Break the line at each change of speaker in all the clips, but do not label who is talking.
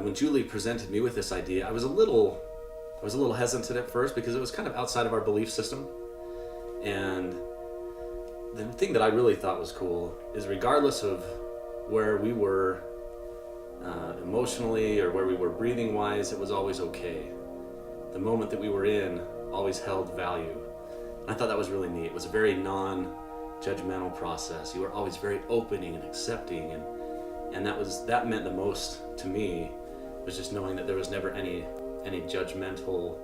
when Julie presented me with this idea, I was a little hesitant at first because it was kind of outside of our belief system. And the thing that I really thought was cool is, regardless of where we were emotionally or where we were breathing wise, it was always okay. The moment that we were in always held value. And I thought that was really neat. It was a very non-judgmental process. You were always very opening and accepting, and that meant the most to me, was just knowing that there was never any judgmental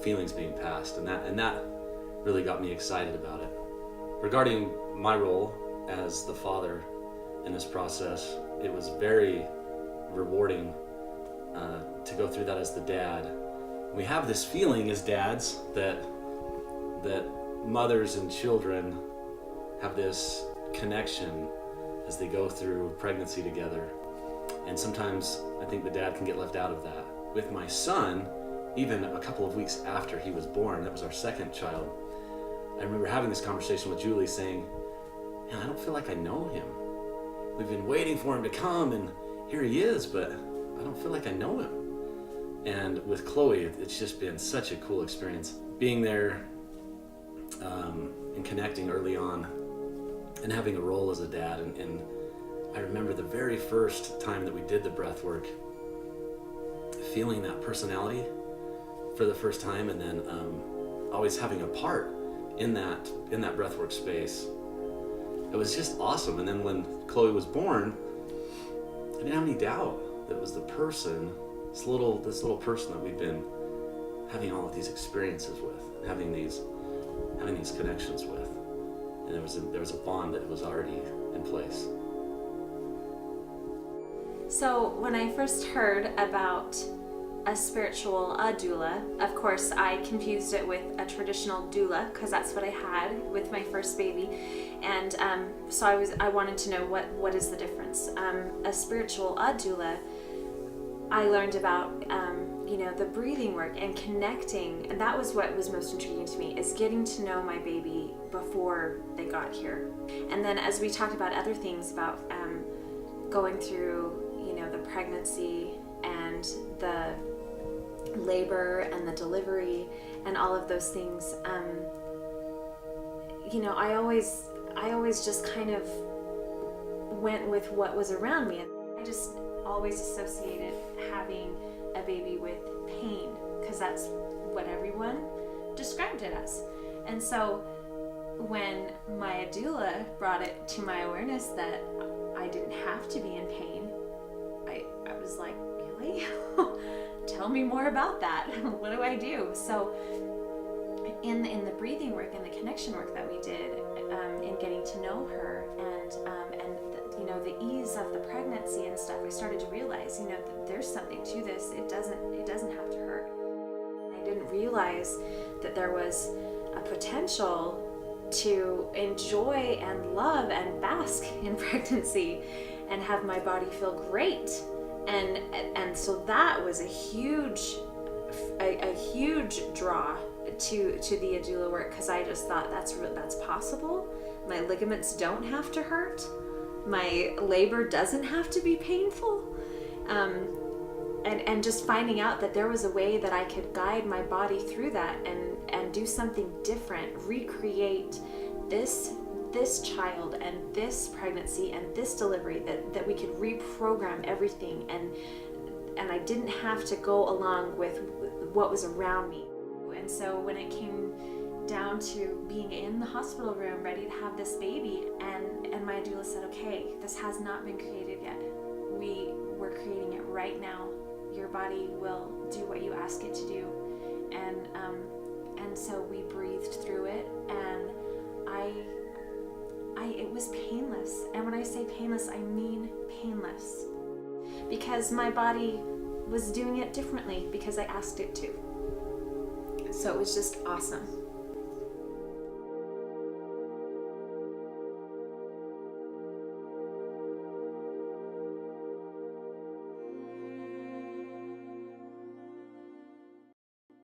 feelings being passed, and that really got me excited about it. Regarding my role as the father in this process, it was very rewarding to go through that as the dad. We have this feeling as dads that mothers and children have this connection as they go through pregnancy together. And sometimes I think the dad can get left out of that. With my son, even a couple of weeks after he was born, that was our second child, I remember having this conversation with Julie saying, "Man, I don't feel like I know him. We've been waiting for him to come, and here he is, but I don't feel like I know him." And with Chloe, it's just been such a cool experience. Being there and connecting early on and having a role as a dad. And I remember the very first time that we did the breath work, feeling that personality for the first time, and then always having a part in that breathwork space. It was just awesome. And then when Chloe was born, I didn't have any doubt that it was the person, this little person that we've been having all of these experiences with, having these connections with. And there was a bond that was already in place.
So when I first heard about a spiritual doula, of course I confused it with a traditional doula, because that's what I had with my first baby, and so I wanted to know what is the difference. A spiritual doula, I learned about the breathing work and connecting, and that was what was most intriguing to me, is getting to know my baby before they got here. And then as we talked about other things about going through the pregnancy and the labor and the delivery and all of those things, I always just kind of went with what was around me. I just always associated having a baby with pain, because that's what everyone described it as. And so when my doula brought it to my awareness that I didn't have to be in pain, I was like, really? Tell me more about that. What do I do? So in the breathing work and the connection work that we did in getting to know her, and the ease of the pregnancy and stuff, I started to realize that there's something to this. It doesn't have to hurt. I didn't realize that there was a potential to enjoy and love and bask in pregnancy and have my body feel great. And so that was a huge draw to the doula work, because I just thought that's possible. My ligaments don't have to hurt. My labor doesn't have to be painful. And just finding out that there was a way that I could guide my body through that and do something different, recreate this child and this pregnancy and this delivery, that we could reprogram everything, and I didn't have to go along with what was around me. And so when it came down to being in the hospital room ready to have this baby, and my doula said, okay, this has not been created yet. We're creating it right now. Your body will do what you ask it to do. And so we breathed through it, and it was painless. And when I say painless, I mean painless. Because my body was doing it differently because I asked it to. So it was just awesome.